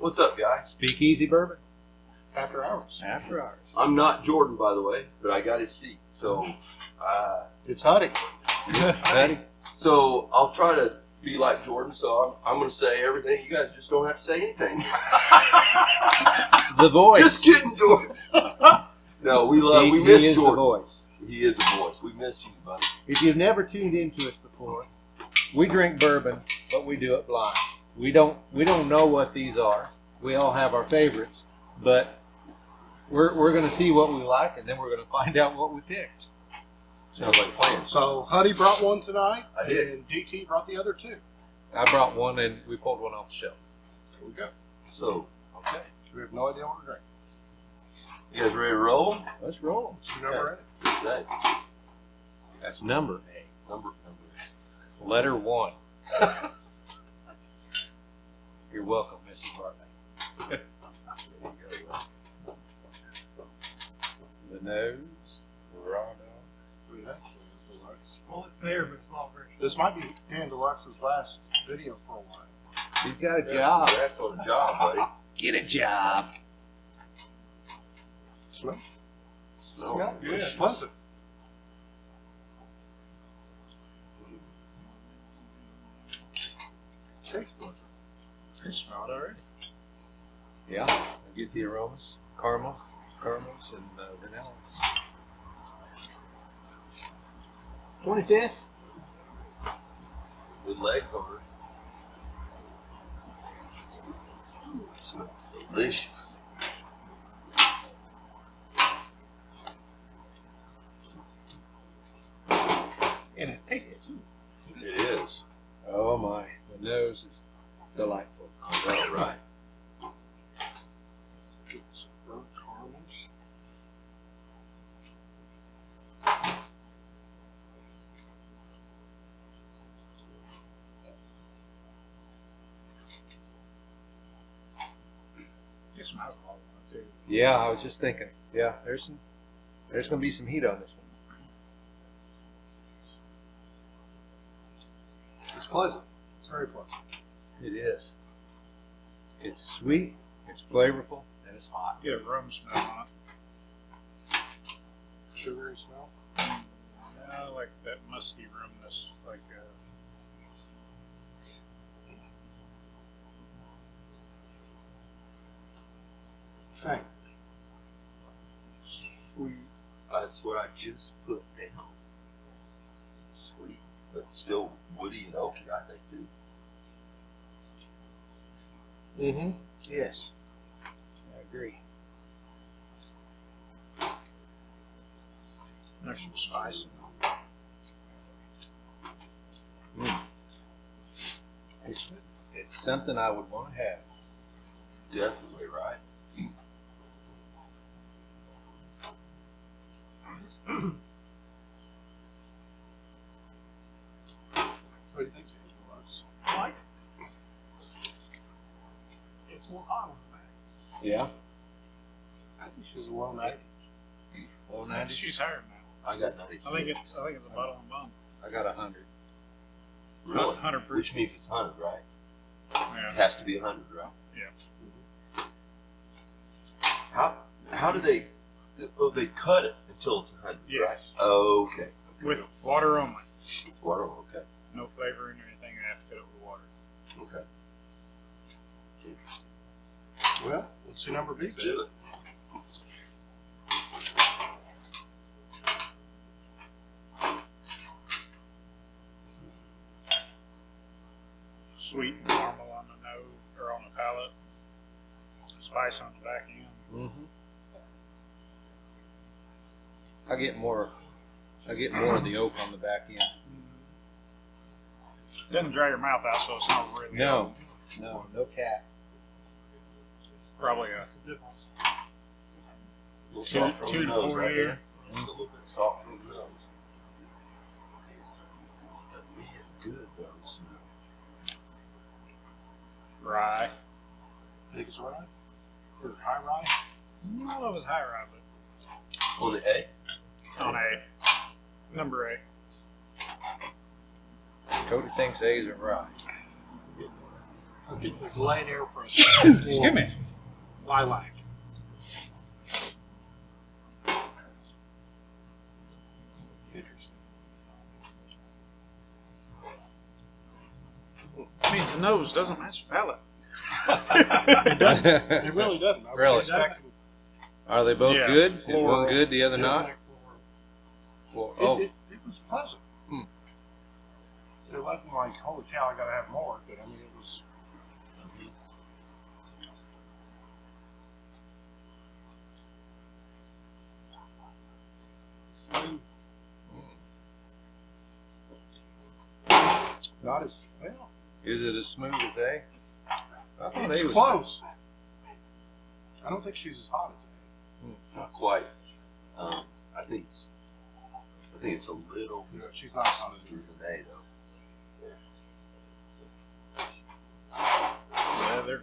What's up, guys? Speakeasy bourbon. After hours. After hours. I'm not Jordan, by the way, but I got his seat. So, It's Huddy. Ready? so I'll try to be like Jordan. So I'm going to say everything. You guys just don't have to say anything. The voice. Just kidding, Jordan. No, we He miss is Jordan. the voice. He is a voice. We miss you, buddy. If you've never tuned into us before, we drink bourbon, but we do it blind. We don't know what these are. We all have our favorites, but we're going to see what we like, and then we're going to find out what we picked. Sounds like a plan. So Huddy brought one tonight. I did. And DT brought the other two. I brought one, and we pulled one off the shelf. There we go. So, okay. We have no idea what we're drinking. You guys ready to roll? Let's roll. So number That That's number A. number. Letter 1. You're welcome, Mrs. Bartley. The nose, raw dog. Well, it's there, but it's not very. This might be Dan Deluxe's last video for a while. He's got a job. That's on the job, buddy. Get a job. Smell? Smell Yeah, delicious. pleasant. Tastes pleasant. You smell it already. Yeah, I get the aromas, caramels, and vanillas. 25th. With legs on it. Smells delicious. And it's tasty too. It is. Oh my, the nose is delightful. I know, right? Get some burnt caramels. Get some alcohol on it too. Yeah, I was just thinking. Yeah, there's going to be some heat on this one. It's pleasant. It's very pleasant. It is. It's sweet, it's flavorful, and it's hot. Get a rum smell on Sugary smell. it. I like that musky rumness, like Thank. Sweet. That's what I just put down. Sweet, but still woody and oaky, I think, too. Mm-hmm. Yes. I agree. there's some spice in Mm. It's something I would want to have. Definitely, right? What do you think, Dan Deluxe? I like it. It's a little hot on the back. Yeah. I think she's a well night. Well, She's higher than I got 96. that. I think it's a bottle and bun. I got 100. Really? 100 proof. Which means it's 100, right? It Yeah. has to be 100, right? Yeah. How do they? Oh, they cut it until it's 100, Yes. right? Oh, okay. With water only. Water, okay. No flavoring or anything. You have to fill it with water. Okay. Well, let's see number B. Let's do it. Sweet and caramel on the nose or on the palate. Spice on the back end. Mm-hmm. I get more of the oak on the back end. Doesn't dry your mouth out, so it's not really. No cat. Probably a Little Two- soft on the 2 to nose 4 right year. there. Just a little bit soft on the nose. But man, good though. rye. I think it's rye. Or high rye. No, it was high rye, On the A? but on A. Number A. Cody thinks A's are right. Okay, the Glade Air Fresh. Excuse me. Lilac. Interesting. Means the nose doesn't match the palate. It doesn't. It really doesn't. I was Really? expecting Are they both Yeah, good? Is floral. one good, the other not? lilac floral. Well, oh, It was pleasant. Hmm. It wasn't like, holy cow, I gotta have more. But I mean, it was. Not as well. is it as smooth as they? I thought It's they was close. I don't think she's as hot as Not quite. I think it's a little A. No, she's not as hot as smoother than A though. Yeah, they're.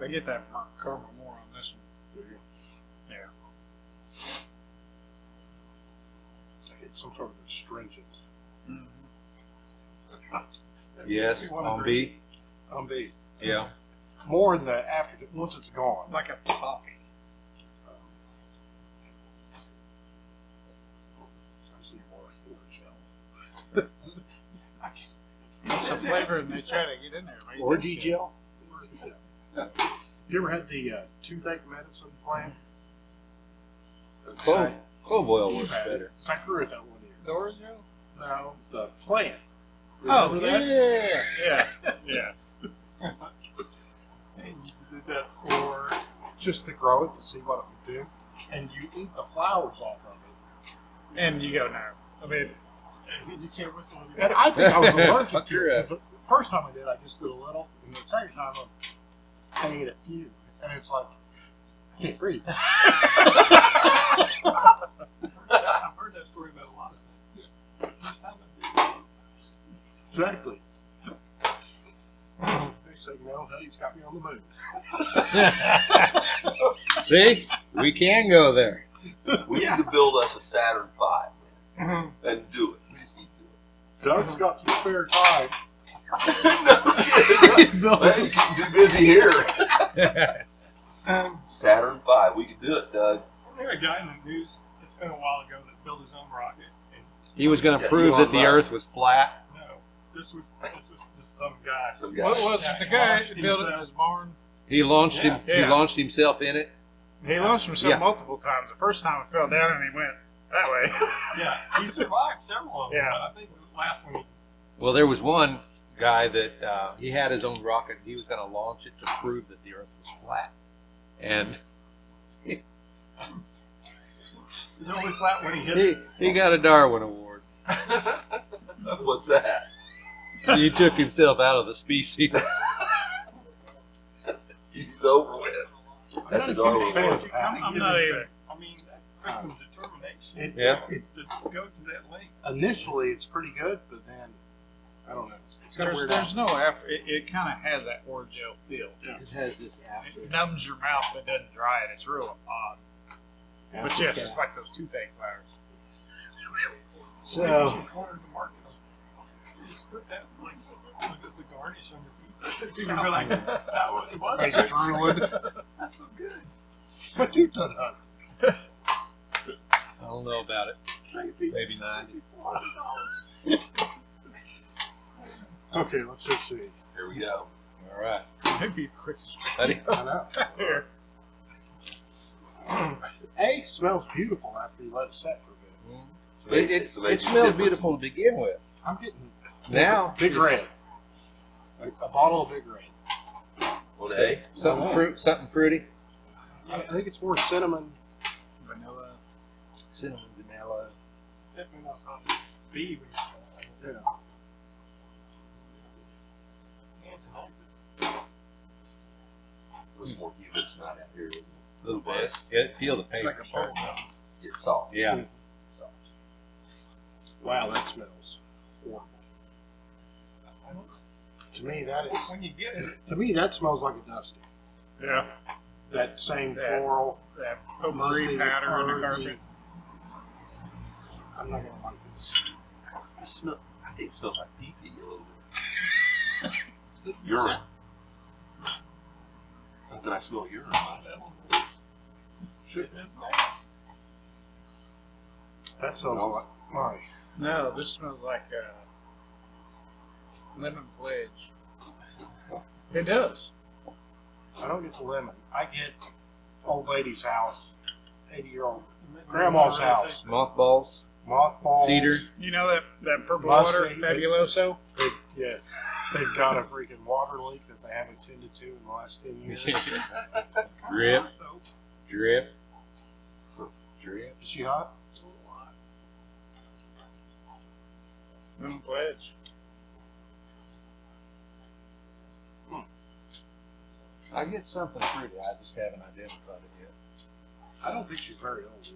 I get that caramel more on this one. Yeah. It's some sort of astringent. yes on B. B. Yeah. More in the after, once it's gone. Like a toffee. What's the flavor and they try to get in there? Make it Orgy taste good. gel. You ever had the toothache medicine plant? Clove oil works Had it. better. I grew it that one year. The orzo? No, the plant. Oh, Remember that? Yeah. Yeah. And you did that for just to grow it to see what it would do, and you eat the flowers off of it. And you go now. I mean, You can't whistle. And I think I was allergic Fuck to your it. ass. 'Cause the first time I did, I just did a little, and the second time I ate a few, and it's like I can't breathe. I've heard that story about a lot of things. Exactly. They say, no, honey's got me on the moon. See, we can go there. We need to build us a Saturn V Mhm. and do it. We just need to do it. Doug's got some spare time. No kidding. Hey, you can be busy here. Saturn V. We can do it, Doug. I had a guy in the news, it's been a while ago, that built his own rocket. And He was going to Yeah, prove Elon that the Musk. Earth was flat. no, this was just some guy. Some guy. what was Yeah, it? The he guy launched that built it in himself. his barn? He launched him. Yeah. He launched himself in it. He launched himself Yeah. multiple times. The first time it fell down and he went that way. Yeah, he survived several of them. Yeah. But I think the last one, Well, there was one guy that he had his own rocket. He was going to launch it to prove that the Earth was flat, and it's only flat when he hit it. he got a Darwin Award. What's that? He took himself out of the species. He's over with. That's a Darwin Award. I'm not either. I mean, that's some determination. Yeah. To go to that length. Initially, it's pretty good, but then, I don't know. It's got a weird There's no after. It kind of has that orgeat feel. It has this after. It numbs your mouth but doesn't dry it. It's real odd. But yes, it's like those toothache flowers. So, Put that like as a garnish on your pizza. You'd be like, that was what? Nice druid. That's so good. What you done, Hunter? I don't know about it. Maybe 90. Okay, let's just see. Here we go. All right. Maybe the quickest. Buddy. I know. Here. A smells beautiful after you let it set for a bit. It's It, amazing- it, it's amazing it smelled difference. beautiful to begin with. I'm getting Now, Big Red. A bottle of Big Red. On A? something fruity. I think it's more cinnamon. Vanilla. Cinnamon, vanilla. Definitely not on B. Yeah. There's more humid's not out here. Isn't it? A little bit. Yeah, feel the paper. Like a starting bowl. up. It's soft. Yeah. Soft. Wow, that smells horrible. To me, that is. When you get it, To me, that smells like a dusty. Yeah. That same That- floral. That potpourri Musty, pattern on the earthy. carpet. I'm not gonna like It smell. I think it smells like pee pee a little bit. Urine. Not that I smell urine. Shit. That sounds like my. No, this smells like lemon pledge. It does. I don't get the lemon. I get old lady's house, 80-year-old grandma's house. Mothballs, Mothballs. cedar. You know that purple water, Mustard. fabuloso? Yes. They've got a freaking water leak that they haven't tended to in the last 10 years. Drip, drip, drip. Is she hot? Lemon pledge. I get something fruity. I just haven't identified it yet. I don't think she's very old either.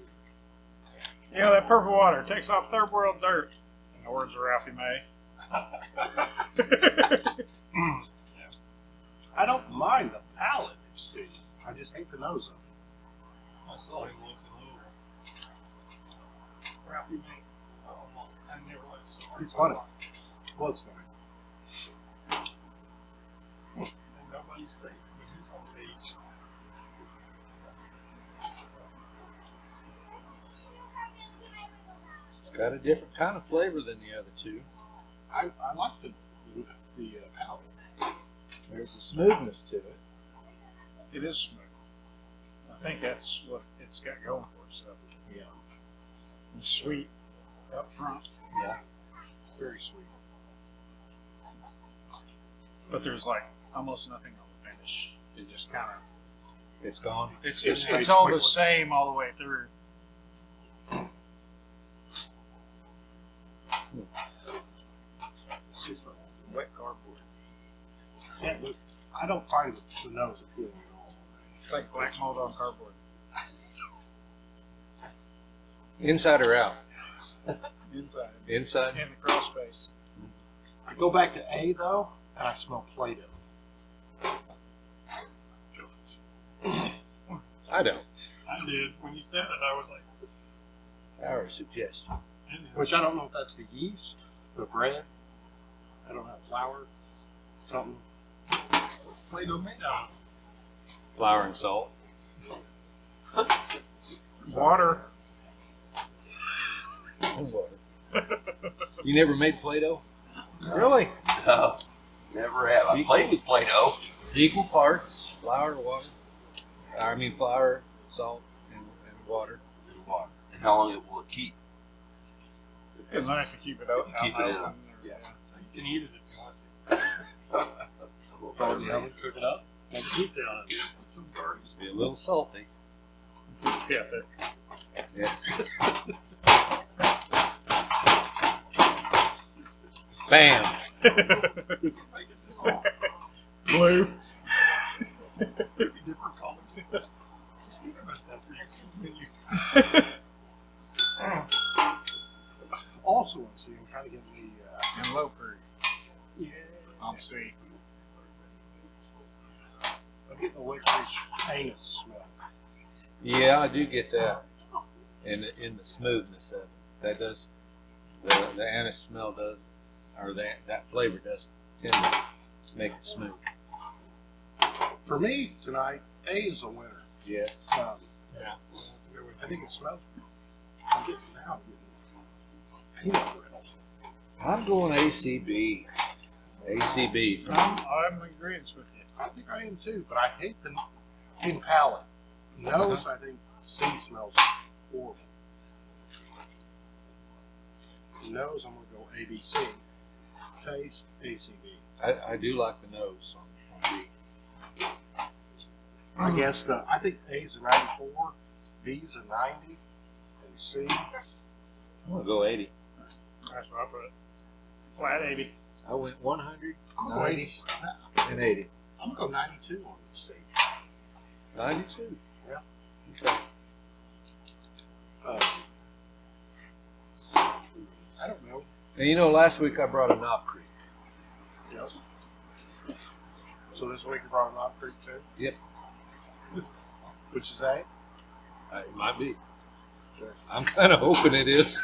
You know, that purple water takes off third world dirt. In the words of Ralphie May. I don't mind the palate, you see. I just hate the nose of it. I saw him once in Louisville. Ralphie May. Oh, I never liked it. It's funny. It was funny. And nobody's safe when he's on stage. It's got a different kind of flavor than the other two. I like the palate. There's a smoothness to it. It is smooth. I think that's what it's got going for itself. Yeah. It's sweet up front, Yeah. Very sweet. but there's like almost nothing on the finish. It just kind of It's gone. it's It's all the quickly. same all the way through. Wet cardboard. Yeah, but I don't find the nose appealing at all. It's like black mold on cardboard. Inside or out? Inside. Inside. In the crawl space. I go back to A though, and I smell Play-Doh. I don't. I did. When you said it, I was like, Our suggestion. Which I don't know if that's the yeast, the bread. I don't have flour, something. Play-Doh made out. Flour and salt. Water. And water. You never made Play-Doh? Really? No, never have. I played with Play-Doh. Equal parts, flour, water. Flour, salt, and water. And how long will it keep? It's nice to keep it out. Keep it in a- You can eat it if you want to. Probably how we cook it up. Like heat down it. Some garnish. Be a little salty. Yeah, Yeah. Bam. Make it this long. blue. Different colors. Just think about that for your menu. Also, let's see, I'm trying to get the. And low fruit Yeah. on sweet. I'm getting the licorice anus smell. Yeah, I do get that. In the smoothness of it. That does, the anise smell does, or that flavor does tend to make it smooth. For me tonight, A is a winner. Yes. Yeah. I think it smells. I'm getting now. Peanut brittle. I'm going ACB. ACB. I'm in agreement with you. I think I am too, but I hate the in palate. Nose, I think C smells horrible. Nose, I'm gonna go ABC. Taste, ACB. I do like the nose on B. I guess I think A's a 94, B's a 90, and C. I'm going to go 80. That's what I put. Flat 80. I went 100, I'm gonna go 80. and 80. I'm gonna go 92 on the C. 92. Yeah. Okay. I don't know. And last week I brought a Knob Creek. Yes. So this week you brought an Knob Creek too? Yep. Which is A? It might be. Sure. I'm kind of hoping it is.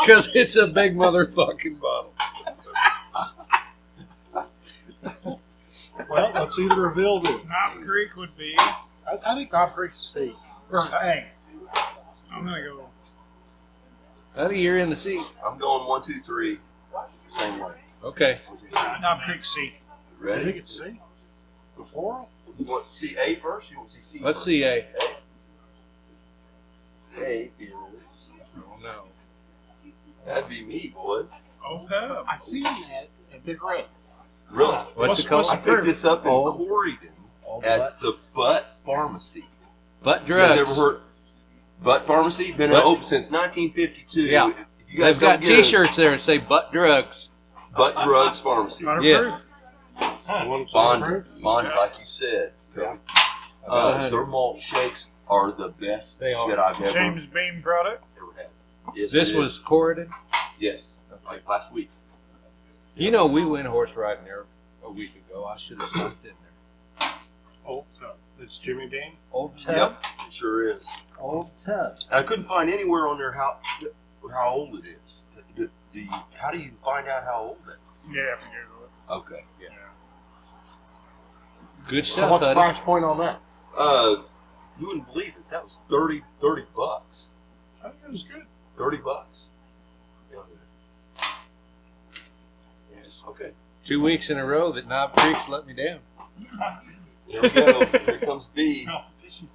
Because it's a big motherfucking bottle. Well, let's either reveal this. Knob Creek would be. I think Knob Creek's C. Or A. I'm gonna go. Buddy, you're in the seat. I'm going 1, 2, 3. Same way. Okay. Knob Creek C. You Ready? think it's C? The floral? You want to see A first? You want to see C? Let's first? see A. A is. Oh, no. That'd be me, boys. Old Tub. I've seen that in Big Red. Really? What's it called? I picked this up in Old- Corydon Old at the Butt Pharmacy. Butt You guys drugs. ever heard Butt Pharmacy? Been Butt- open since 1952. Yeah. If you guys They've got don't get it, T-shirts there that say Butt Drugs. Butt Drugs Pharmacy. Not Yes. approved. Bonded, like you said. About 100. Their malt shakes are the best They are. that I've ever, James Beam product. ever had. Yes, This it was is. Corydon. Yes, like last week. You know, we went horse riding there a week ago. I should have stopped in there. Old Tub. It's Jimmy Dean. Old Tub. Yep, it sure is. Old Tub. And I couldn't find anywhere on there how old it is. How do you find out how old it is? Yeah, I have to Google it. Okay. Yeah. Good So stuff, what's the buddy. price point on that? You wouldn't believe it. That was 30 bucks. I think it was good. 30 bucks. Yes. Okay. 2 weeks in a row that Knob Creek's let me down. There we go. Here comes B. Competition.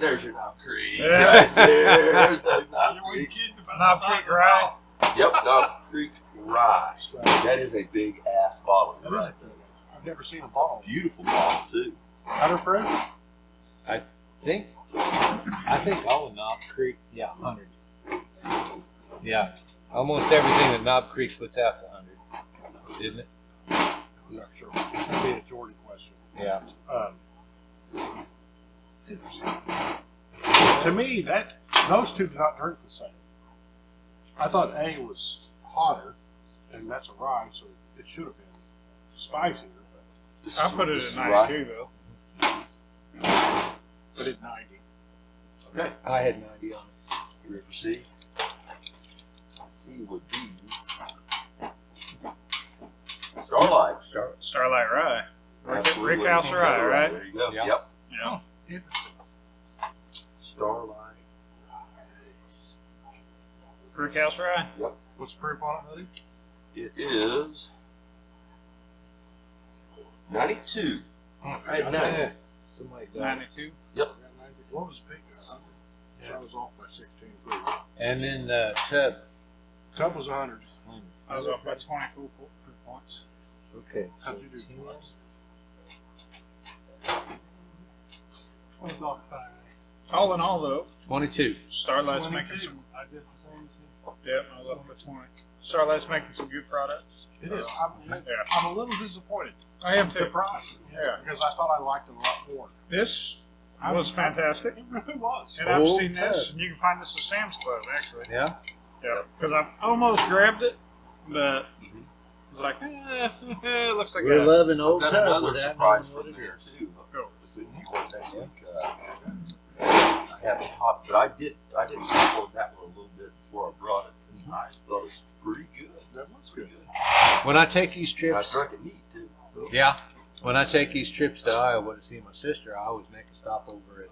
There's your Knob Creek. Yeah. Right there. The Knob You weren't Creek. kidding about Knob the Creek soccer Rye. ball. Yep, Knob Creek Rye. That is a big ass bottle. That Right. is I've never seen a bottle. Beautiful bottle too. Powder proof? I think all of Knob Creek, 100. Yeah. Almost everything that Knob Creek puts out's 100. Isn't it? I'm not sure. That'd be a Jordan question. Yeah. To me, those two do not drink the same. I thought A was hotter, and that's a rye, so it should have been spicier. This I is- put it this at is Rye. 92 though. But it's 90. Okay. I had 90 on it. You ready for C? C would be Starlight. Starlight Rye. Absolutely. Rick House Rye, right? There you go. Yeah. Yep. Yeah. Interesting. Starlight. Brick House Rye. What's the proof on it, buddy? It is 92. I had 90. Something like that. 92. What was big? 100. Yeah. I was off by 16 proof. And then Tub. Tub was 100. I was off by 20 proof points. Okay. How'd you do? $20 five. All in all, though, 22. Starlight's 22. making some. I did the same as you. Yep, I was off by 20. Starlight's making some good products. It is. Yeah. I'm a little disappointed. I am I'm too. surprised. Yeah. Because I thought I liked it a lot more. This was fantastic. It really was. And I've Old seen this, Tub. and you can find this at Sam's Club, actually. Yeah. Yeah. Because I almost grabbed it, but I was like, it looks like We're a. loving Old Got Tub. another without surprise knowing from what it there is. too. Cool. Next week, I have a top, but I did sample that one a little bit before I brought it. And I thought it was pretty good. That was good. When I take these And I trips, drank it neat too. So. yeah. When I take these trips to Iowa to see my sister, I always make a stop over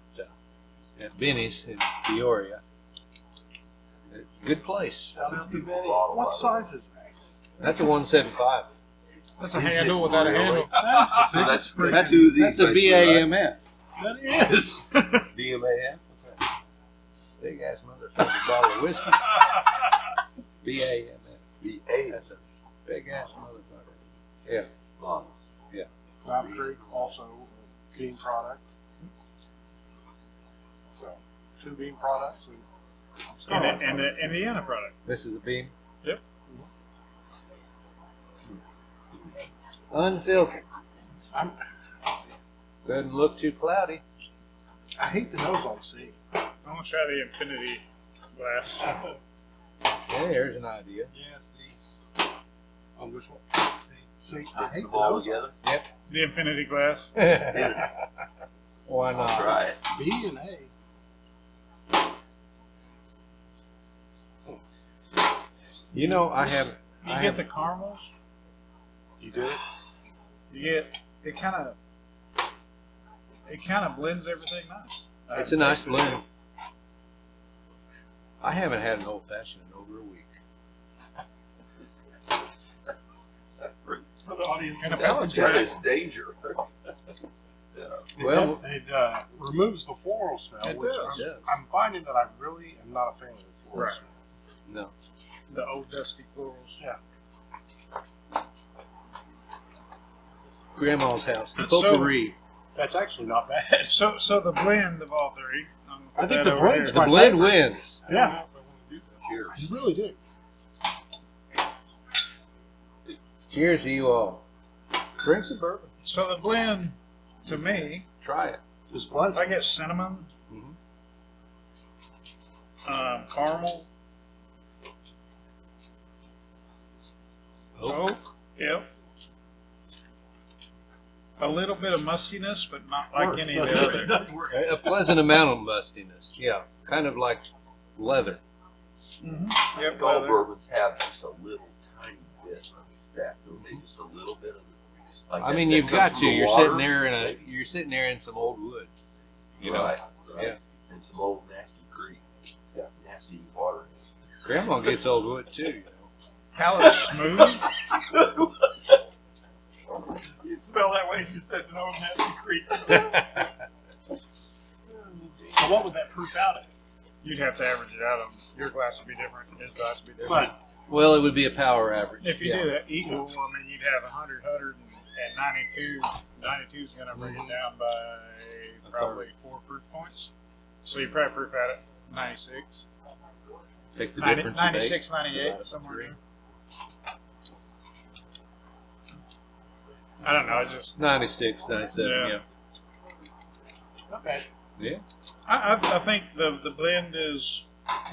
at Benny's in Peoria. It's a good place. What size is that? That's a 175. That's a Is handle it without a really? handle. That is So the that's biggest two of these. That's a basically, right? BAMF. That is. BMAF. What's that? Big ass motherfucking bottle of whiskey. BAMF. BA. That's a big ass motherfucker. Yeah. Bottle. Knob Creek, also a bean product. So, 2 bean products. And the Indiana product. This is a beam. Yep. Unfiltered. I'm, Doesn't look too cloudy. I hate the nose on C. I'm going to try the Infinity glass. Yeah, there's an idea. Yeah, see. On which one? See. C. I Mix hate them the all nose together. The Infinity glass. Why I'll not? try it. B and A. You know, I have. You I get have the caramels. You did it? You get it kind of blends everything nice. I it's a haven't nice tasted it. blend. I haven't had an old fashioned in over a week. For the audience. And a That balance is danger. Well, it removes the floral smell, It which does. Yes. I'm finding that I really am not a fan of the floral Right. smell. no. The old dusty florals. Yeah. Grandma's house, the So- potpourri. That's actually not bad. So the blend of all three. I'm gonna I put think that the over blend's here. The my blend favorite. wins. I don't know Yeah, if I want to do that. Cheers. you really do. Cheers to you all. Drink some bourbon. So the blend, to me, Try it. It's I pleasant. get cinnamon, Mhm. caramel, oak. Yep. A little bit of mustiness, but not like Works. any of the It other. doesn't work. A pleasant amount of mustiness. Yeah, kind of like leather. Mm-hmm. I Yep. think all leather. bourbons have just a little tiny bit of that, don't they? Just a little bit of it. Like I that- mean, that you've comes got from to. the You're water, sitting there maybe. you're sitting there in some old wood. You know, Right, right. Yeah. And some old nasty creek. It's got nasty water. Grandma gets old wood too. You know. Palate smooth. You smell that way, you said no nasty creek. So what would that proof out at? You'd have to average it out. Your glass would be different. His glass would be different. Right. Well, it would be a power average. If you yeah. do that equal, I mean, you'd have 100, 192. 92 is going to bring it down by probably 4 proof points. So you probably proof out at 96. Take the 90, difference. of 96, eight. 98, somewhere in there. I don't know. It's just 96, 97, Yeah. yeah. Not bad. Yeah. I think the blend is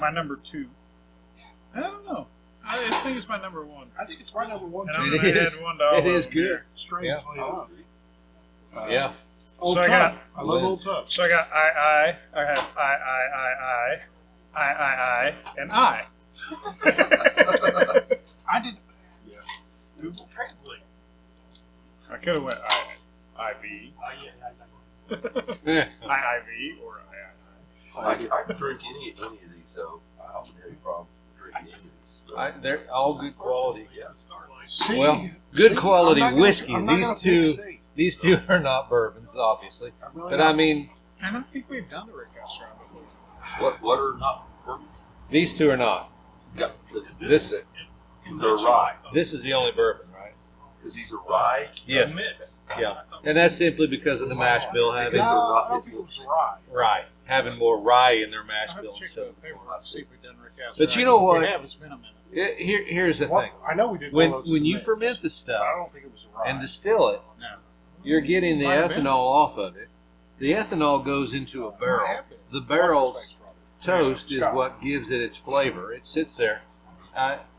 my number 2. I don't know. I think it's my number 1. I think it's my number one. And too. I'm It going to is. add one to all It of is them good. here. Strangely Yeah. enough. Yeah. Old So I Tub. got- I love Old Tub. So I got I have I, and I. I did. Google Translate. I could have went IV, Eh, IIV, or II. I can drink any of these, so I don't have any problem drinking any of these. they're all good quality. Yeah. Starlight. See, Well, good see, quality I'm not gonna- whiskeys. I'm not These gonna two- pick C. These two are not bourbons, obviously. I'm really But not. I mean, I don't think we've done the Rick House round before. What are not bourbons? these two are not. Yeah, This these are rye. this is the only bourbon, right? Because these are rye. Yes. Yeah. And that's simply because of the mash bill No, having These are not- I don't think it was rye. rye, having more rye in their mash I'll have bill. to check So. the paperwork to see if we've done Rick House But round. you know If what? we have, it's been a minute. Here's the What- thing: I know we did when one of those when you mix, ferment the but I stuff don't think it was rye. and distill it, No. you're getting the Might have been. ethanol off of it. The ethanol goes into a barrel. The barrel's toast is Scott. what gives it its flavor. It sits there.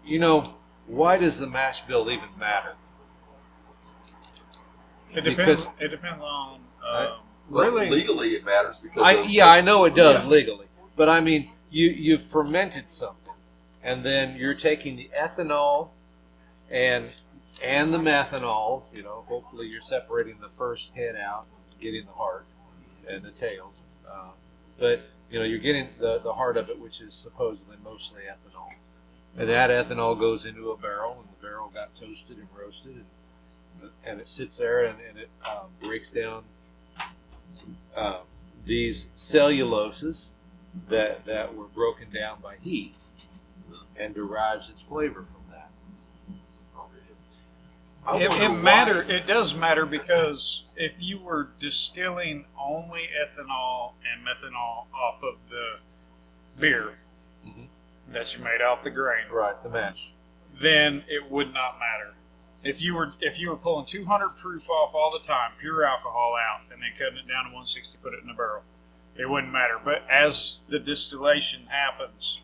You know, why does the mash bill even matter? It Because- depends. It depends on. Well, Really? legally it matters because Yeah, I know it does Yeah. legally, but I mean, you've fermented something, and then you're taking the ethanol and the methanol. You know, hopefully you're separating the first head out, and getting the heart and the tails. But you know, you're getting the heart of it, which is supposedly mostly ethanol, and that ethanol goes into a barrel, and the barrel got toasted and roasted, and it sits there, and it breaks down these celluloses that were broken down by heat, and derives its flavor from that. I It wonder matter. why- It does matter because if you were distilling only ethanol and methanol off of the beer Mhm. that you made off the grain, Right, the mash. then it would not matter. If you were pulling 200 proof off all the time, pure alcohol out, and then cutting it down to 160, put it in a barrel, it wouldn't matter. But as the distillation happens,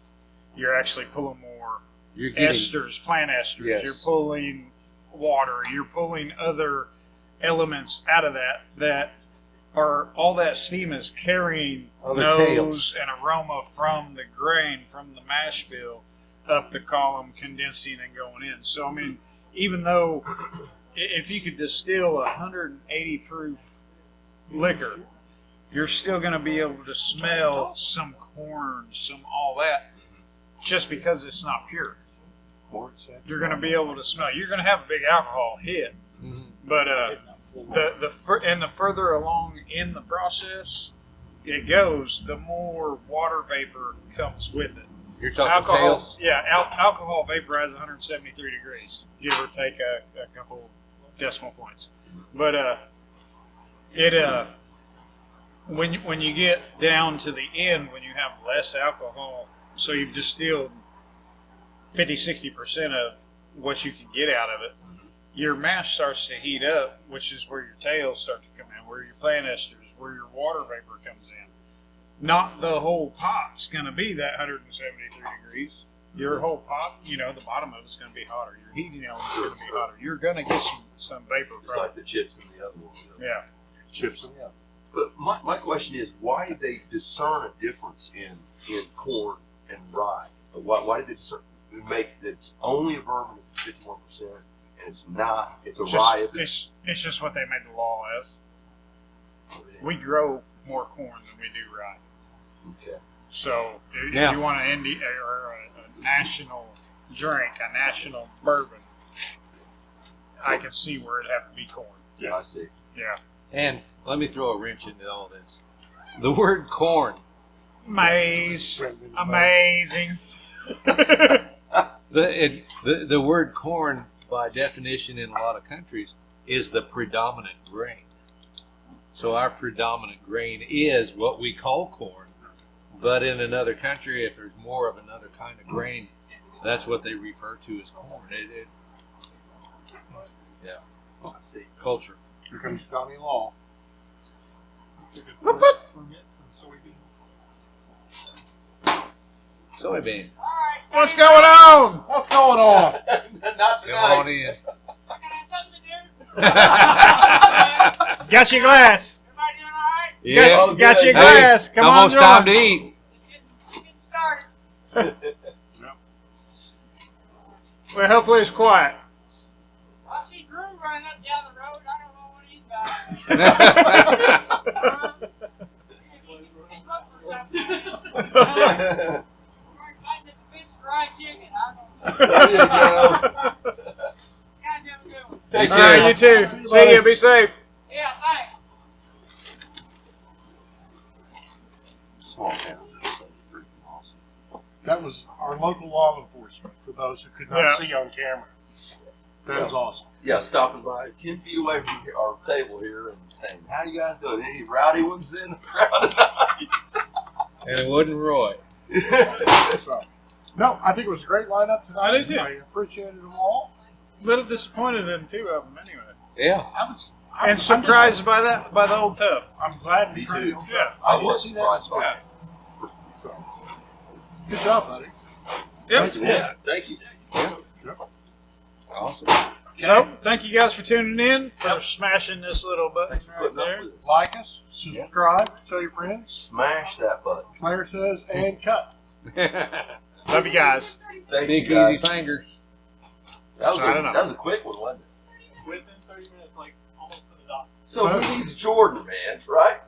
you're actually pulling more You're getting esters, plant esters. Yes. You're pulling water. You're pulling other elements out of that are all that steam is carrying Other nose tails. and aroma from the grain, from the mash bill, up the column, condensing and going in. So I mean, even though if you could distill 180 proof liquor, you're still going to be able to smell some corn, some all that, just because it's not pure. You're going to be able to smell. You're going to have a big alcohol hit, but the further along in the process it goes, the more water vapor comes with it. You're talking Alcohol, tails? yeah, alcohol vaporizes 173 degrees, give or take a couple decimal points. But when you get down to the end, when you have less alcohol, so you've distilled 50-60% of what you can get out of it, your mash starts to heat up, which is where your tails start to come in, where your plant esters, where your water vapor comes in. Not the whole pot's going to be that 173 degrees. Your whole pot, the bottom of it's going to be hotter. Your heating element's going to be hotter. You're going to get some vapor It's from like the chips in the other one. Yeah. Chips in the oven. But my question is, why did they discern a difference in corn and rye? Why did they make that it's only a bourbon at 51% and it's not? It's a rye. It's just what they made the law as. We grow more corn than we do rye. Okay. So if Yeah. you want a national drink, a national bourbon, I can see where it'd have to be corn. Yeah, I see. Yeah. And let me throw a wrench into all this. The word corn. Amazing. The word corn, by definition, in a lot of countries, is the predominant grain. So our predominant grain is what we call corn. But in another country, if there's more of another kind of grain, that's what they refer to as corn. Yeah. I see. Culture. Here comes Johnny Law. Permit some soybeans. Soybean. What's going on? What's going on? Not Come on in. Got your glass. Yeah. Got your Hey, glass. Come on, almost join. time to eat. Well, hopefully it's quiet. I see Drew running up down the road. I don't know what he's about. He's up for something. We're excited to finish fried chicken. I don't know. There you go. Guys, have a good one. Take All right, you too. See you. Be safe. Yeah, thanks. Small town. That's pretty awesome. That was our local law enforcement for those who could not Yeah. see on camera. That was awesome. Yeah, stopping by 10 feet away from our table here and saying, "How you guys doing? Any rowdy ones in the crowd tonight?" And it wasn't Roy. So, no, I think it was a great lineup tonight. I do too. I appreciated them all. Little disappointed in two of them anyway. Yeah. And surprised by the old tub. I'm glad Me you tried too. it. Yeah. I didn't was see that. surprised by it. So, good job, buddy. Yep. Yeah, thank you. Awesome. So, thank you guys for tuning in, for smashing this little button Thanks for right putting up there. with us. Like us, subscribe, tell your friends. Smash that button. Claire says, and cut. Love you guys. Thank Big you, guys. easy fingers. That was, So, I don't know. that was a quick one, wasn't it? Within 30 minutes, like almost to the dot. So who needs Jordan, man, right?